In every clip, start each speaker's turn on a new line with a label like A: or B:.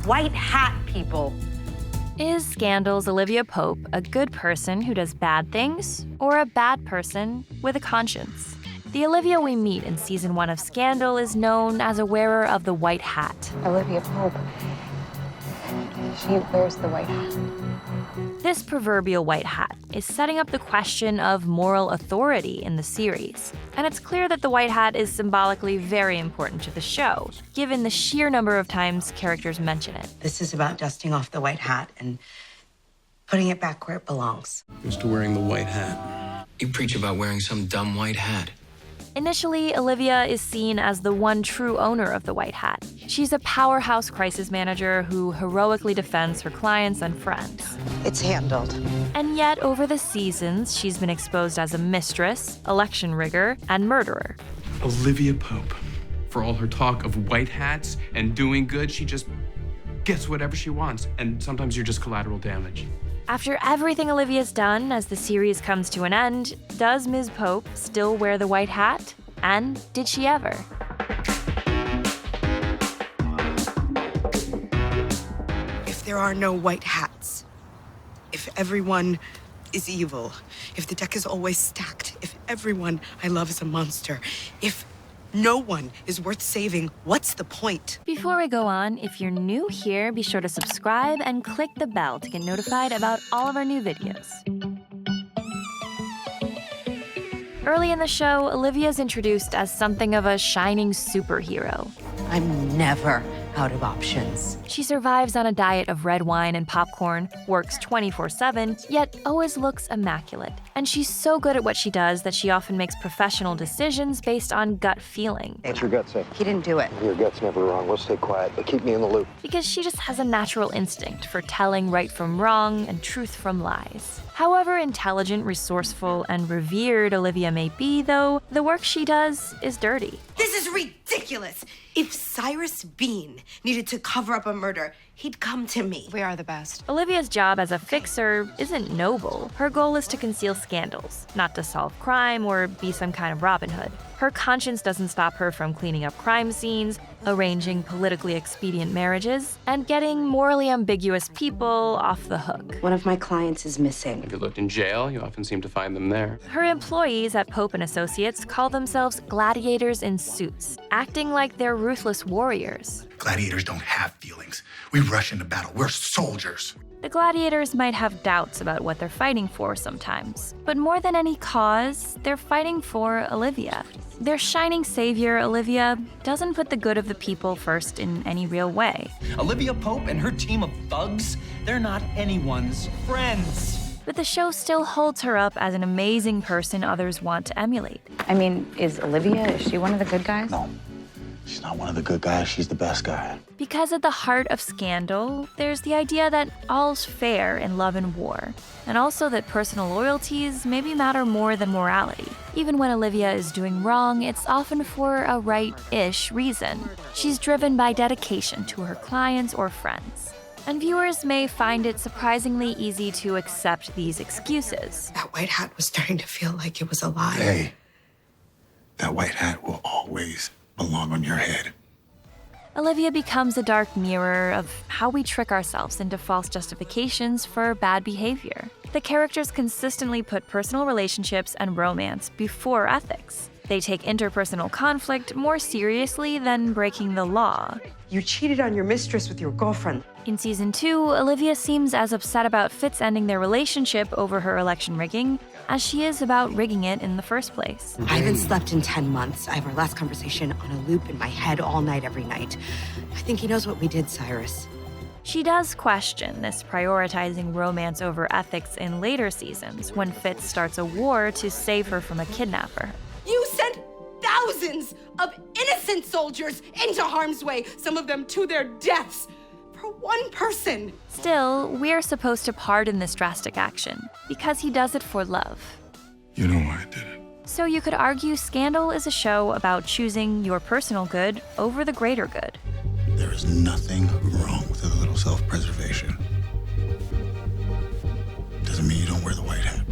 A: white hat people.
B: Is Scandal's Olivia Pope a good person who does bad things, or a bad person with a conscience? The Olivia we meet in season 1 of Scandal is known as a wearer of the white hat.
C: Olivia Pope, she wears the white hat.
B: This proverbial white hat is setting up the question of moral authority in the series. And it's clear that the white hat is symbolically very important to the show, given the sheer number of times characters mention it.
A: This is about dusting off the white hat and putting it back where it belongs.
D: Used to wearing the white hat.
E: You preach about wearing some dumb white hat.
B: Initially, Olivia is seen as the one true owner of the white hat. She's a powerhouse crisis manager who heroically defends her clients and friends.
A: It's handled.
B: And yet, over the seasons, she's been exposed as a mistress, election rigger, and murderer.
D: Olivia Pope. For all her talk of white hats and doing good, she just gets whatever she wants. And sometimes you're just collateral damage.
B: After everything Olivia's done as the series comes to an end, does Ms. Pope still wear the white hat? And did she ever?
F: If there are no white hats, if everyone is evil, if the deck is always stacked, if everyone I love is a monster, if no one is worth saving, what's the point?
B: Before we go on, if you're new here, be sure to subscribe and click the bell to get notified about all of our new videos. Early in the show, Olivia's introduced as something of a shining superhero.
A: I'm never out of options.
B: She survives on a diet of red wine and popcorn, works 24/7, yet always looks immaculate. And she's so good at what she does that she often makes professional decisions based on gut feeling.
G: What's your gut say?
A: He didn't do it.
G: Your gut's never wrong. We'll stay quiet, but keep me in the loop.
B: Because she just has a natural instinct for telling right from wrong and truth from lies. However intelligent, resourceful, and revered Olivia may be, though, the work she does is dirty.
F: This is ridiculous. If Cyrus Bean needed to cover up a murder, he'd come to me.
C: We are the best.
B: Olivia's job as a fixer isn't noble. Her goal is to conceal scandals, not to solve crime or be some kind of Robin Hood. Her conscience doesn't stop her from cleaning up crime scenes, arranging politically expedient marriages, and getting morally ambiguous people off the hook.
A: One of my clients is missing.
D: If you looked in jail, you often seem to find them there.
B: Her employees at Pope & Associates call themselves gladiators in suits, acting like they're ruthless warriors.
H: Gladiators don't have feelings. We rush into battle. We're soldiers.
B: The gladiators might have doubts about what they're fighting for sometimes, but more than any cause, they're fighting for Olivia. Their shining savior, Olivia, doesn't put the good of the people first in any real way.
I: Olivia Pope and her team of thugs, they're not anyone's friends.
B: But the show still holds her up as an amazing person others want to emulate.
C: I mean, is she one of the good guys?
G: No, she's not one of the good guys. She's the best guy.
B: Because at the heart of Scandal, there's the idea that all's fair in love and war, and also that personal loyalties maybe matter more than morality. Even when Olivia is doing wrong, it's often for a right-ish reason. She's driven by dedication to her clients or friends. And viewers may find it surprisingly easy to accept these excuses.
F: That white hat was starting to feel like it was alive.
H: Hey, that white hat will always belong on your head.
B: Olivia becomes a dark mirror of how we trick ourselves into false justifications for bad behavior. The characters consistently put personal relationships and romance before ethics. They take interpersonal conflict more seriously than breaking the law.
A: You cheated on your mistress with your girlfriend.
B: In season 2, Olivia seems as upset about Fitz ending their relationship over her election rigging as she is about rigging it in the first place.
F: I haven't slept in 10 months. I have our last conversation on a loop in my head all night, every night. I think he knows what we did, Cyrus.
B: She does question this prioritizing romance over ethics in later seasons when Fitz starts a war to save her from a kidnapper.
F: You sent thousands of innocent soldiers into harm's way, some of them to their deaths, for one person.
B: Still, we're supposed to pardon this drastic action because he does it for love.
H: You know why I did it.
B: So you could argue Scandal is a show about choosing your personal good over the greater good.
H: There is nothing wrong with a little self-preservation. Doesn't mean you don't wear the white hat.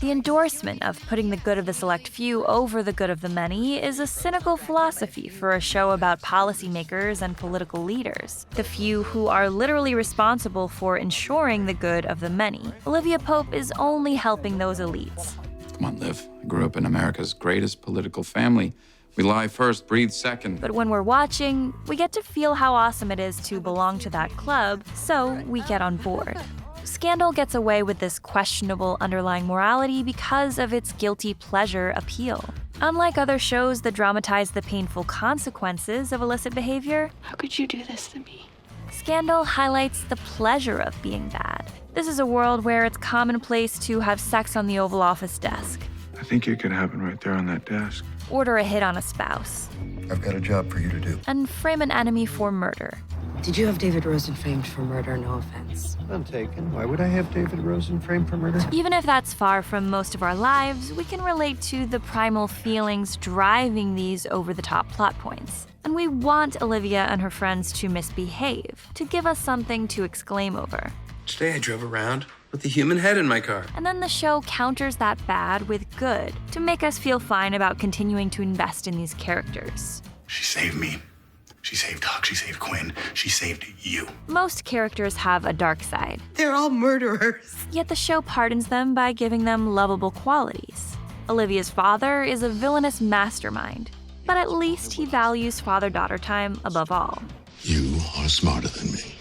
B: The endorsement of putting the good of the select few over the good of the many is a cynical philosophy for a show about policymakers and political leaders, the few who are literally responsible for ensuring the good of the many. Olivia Pope is only helping those elites.
J: Come on, Liv. I grew up in America's greatest political family. We lie first, breathe second.
B: But when we're watching, we get to feel how awesome it is to belong to that club, so we get on board. Scandal gets away with this questionable underlying morality because of its guilty pleasure appeal. Unlike other shows that dramatize the painful consequences of illicit behavior,
C: How could you do this to me?
B: Scandal highlights the pleasure of being bad. This is a world where it's commonplace to have sex on the Oval Office desk,
H: I think it could happen right there on that desk.
B: order a hit on a spouse,
K: I've got a job for you to do.
B: and frame an enemy for murder.
F: Did you have David Rosen framed for murder? No offense.
K: I'm taken. Why would I have David Rosen framed for murder?
B: Even if that's far from most of our lives, we can relate to the primal feelings driving these over-the-top plot points. And we want Olivia and her friends to misbehave, to give us something to exclaim over.
E: Today I drove around with a human head in my car.
B: And then the show counters that bad with good, to make us feel fine about continuing to invest in these characters.
H: She saved me. She saved Huck. She saved Quinn. She saved you.
B: Most characters have a dark side,
F: They're all murderers.
B: yet the show pardons them by giving them lovable qualities. Olivia's father is a villainous mastermind, but at least he values father-daughter time above all.
K: You are smarter than me,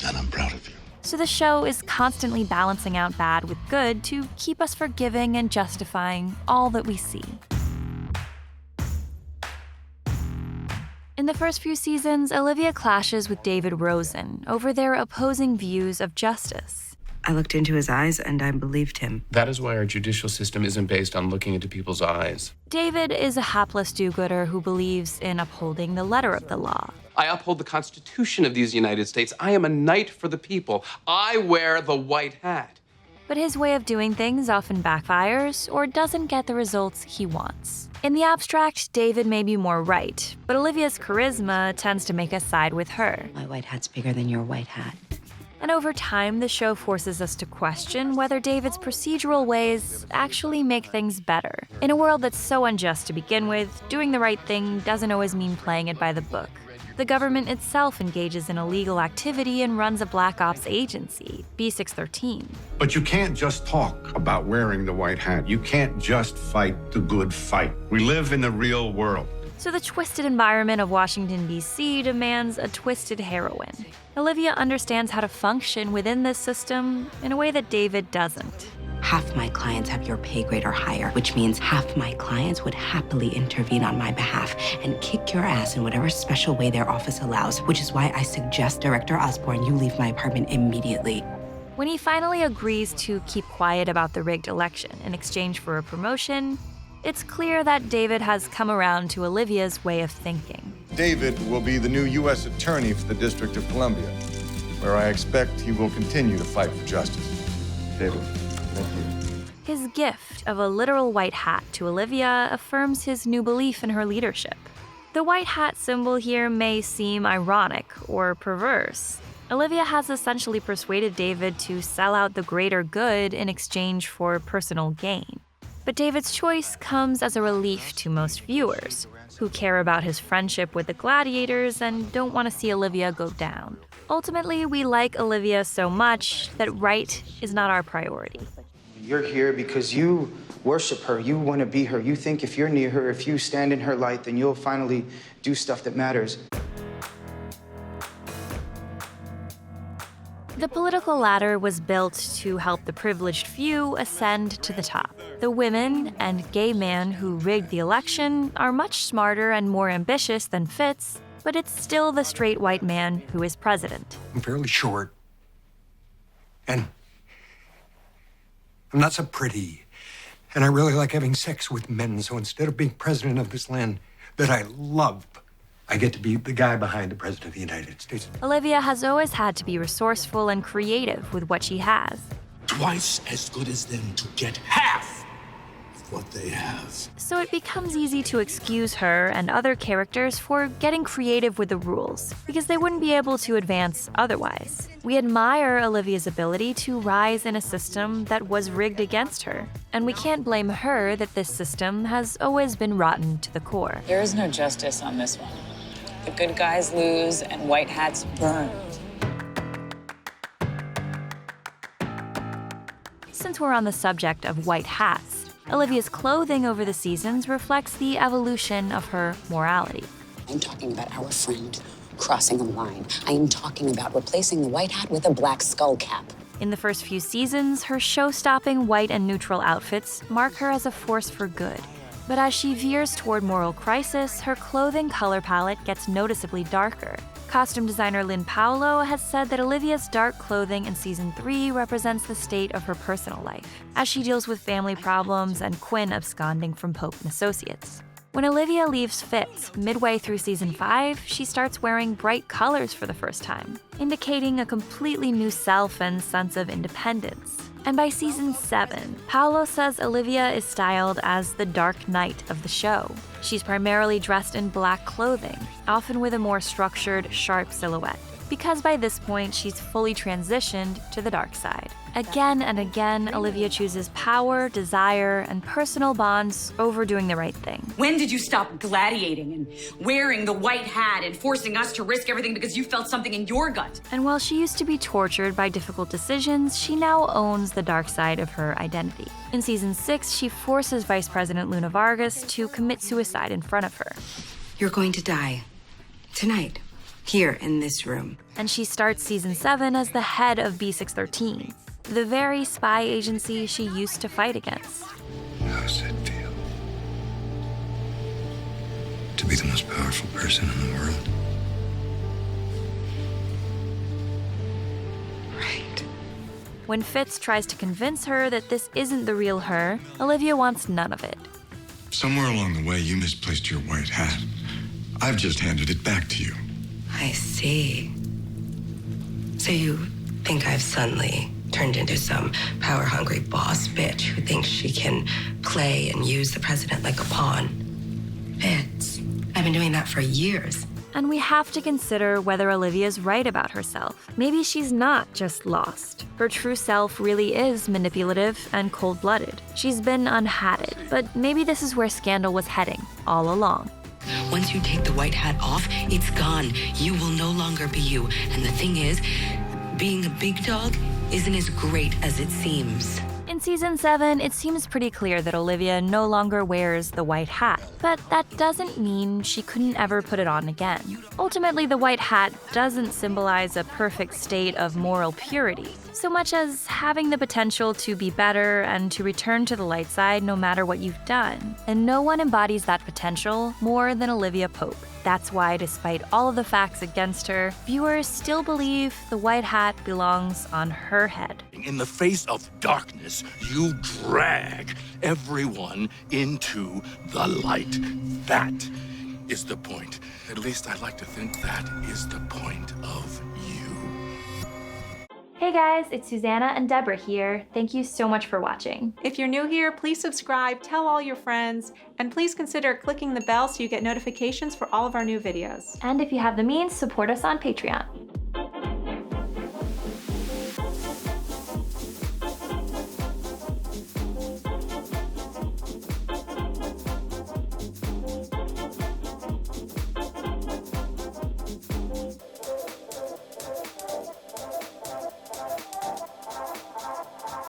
K: and I'm proud of you.
B: So the show is constantly balancing out bad with good to keep us forgiving and justifying all that we see. In the first few seasons, Olivia clashes with David Rosen over their opposing views of justice.
F: I looked into his eyes and I believed him.
D: That is why our judicial system isn't based on looking into people's eyes.
B: David is a hapless do-gooder who believes in upholding the letter of the law.
D: I uphold the Constitution of these United States. I am a knight for the people. I wear the white hat.
B: But his way of doing things often backfires or doesn't get the results he wants. In the abstract, David may be more right, but Olivia's charisma tends to make us side with her.
A: My white hat's bigger than your white hat.
B: And over time, the show forces us to question whether David's procedural ways actually make things better. In a world that's so unjust to begin with, doing the right thing doesn't always mean playing it by the book. The government itself engages in illegal activity and runs a black ops agency, B613.
H: But you can't just talk about wearing the white hat. You can't just fight the good fight. We live in the real world.
B: So the twisted environment of Washington, D.C. demands a twisted heroine. Olivia understands how to function within this system in a way that David doesn't.
F: Half my clients have your pay grade or higher, which means half my clients would happily intervene on my behalf and kick your ass in whatever special way their office allows, which is why I suggest Director Osborne, you leave my apartment immediately.
B: When he finally agrees to keep quiet about the rigged election in exchange for a promotion, it's clear that David has come around to Olivia's way of thinking.
K: David will be the new U.S. Attorney for the District of Columbia, where I expect he will continue to fight for justice. David, thank you.
B: His gift of a literal white hat to Olivia affirms his new belief in her leadership. The white hat symbol here may seem ironic or perverse. Olivia has essentially persuaded David to sell out the greater good in exchange for personal gain. But David's choice comes as a relief to most viewers, who care about his friendship with the gladiators and don't want to see Olivia go down. Ultimately, we like Olivia so much that right is not our priority.
L: You're here because you worship her, you want to be her. You think if you're near her, if you stand in her light, then you'll finally do stuff that matters.
B: The political ladder was built to help the privileged few ascend to the top. The women and gay man who rigged the election are much smarter and more ambitious than Fitz, but it's still the straight white man who is president.
M: I'm fairly short, and I'm not so pretty, and I really like having sex with men, so instead of being president of this land that I love, I get to be the guy behind the president of the United States.
B: Olivia has always had to be resourceful and creative with what she has.
N: Twice as good as them to get half what they have.
B: So it becomes easy to excuse her and other characters for getting creative with the rules, because they wouldn't be able to advance otherwise. We admire Olivia's ability to rise in a system that was rigged against her, and we can't blame her that this system has always been rotten to the core.
O: There is no justice on this one. The good guys lose and white hats burn.
B: Since we're on the subject of white hats, Olivia's clothing over the seasons reflects the evolution of her morality.
P: I'm talking about our friend crossing a line. I am talking about replacing the white hat with a black skull cap.
B: In the first few seasons, her show-stopping white and neutral outfits mark her as a force for good. But as she veers toward moral crisis, her clothing color palette gets noticeably darker. Costume designer Lynn Paolo has said that Olivia's dark clothing in season 3 represents the state of her personal life, as she deals with family problems and Quinn absconding from Pope and Associates. When Olivia leaves Fitz midway through season 5, she starts wearing bright colors for the first time, indicating a completely new self and sense of independence. And by season 7, Paolo says Olivia is styled as the Dark Knight of the show. She's primarily dressed in black clothing, often with a more structured, sharp silhouette, because by this point she's fully transitioned to the dark side. Again and again, Olivia chooses power, desire, and personal bonds over doing the right thing.
Q: When did you stop gladiating and wearing the white hat and forcing us to risk everything because you felt something in your gut?
B: And while she used to be tortured by difficult decisions, she now owns the dark side of her identity. In season 6, she forces Vice President Luna Vargas to commit suicide in front of her.
A: You're going to die. Tonight. Here in this room.
B: And she starts season 7 as the head of B613, the very spy agency she used to fight against.
R: How does it feel to be the most powerful person in the world?
A: Right.
B: When Fitz tries to convince her that this isn't the real her, Olivia wants none of it.
R: Somewhere along the way, you misplaced your white hat. I've just handed it back to you.
A: I see. So you think I've suddenly turned into some power-hungry boss bitch who thinks she can play and use the president like a pawn? Fitz, I've been doing that for years.
B: And we have to consider whether Olivia's right about herself. Maybe she's not just lost. Her true self really is manipulative and cold-blooded. She's been unhatted, but maybe this is where Scandal was heading all along.
A: Once you take the white hat off, it's gone. You will no longer be you. And the thing is, being a big dog isn't as great as it seems.
B: In season 7, it seems pretty clear that Olivia no longer wears the white hat, but that doesn't mean she couldn't ever put it on again. Ultimately, the white hat doesn't symbolize a perfect state of moral purity, so much as having the potential to be better and to return to the light side no matter what you've done. And no one embodies that potential more than Olivia Pope. That's why, despite all of the facts against her, viewers still believe the white hat belongs on her head.
N: In the face of darkness, you drag everyone into the light. That is the point. At least I like to think that is the point of you.
B: Hey guys, it's Susanna and Deborah here. Thank you so much for watching.
S: If you're new here, please subscribe, tell all your friends, and please consider clicking the bell so you get notifications for all of our new videos.
B: And if you have the means, support us on Patreon.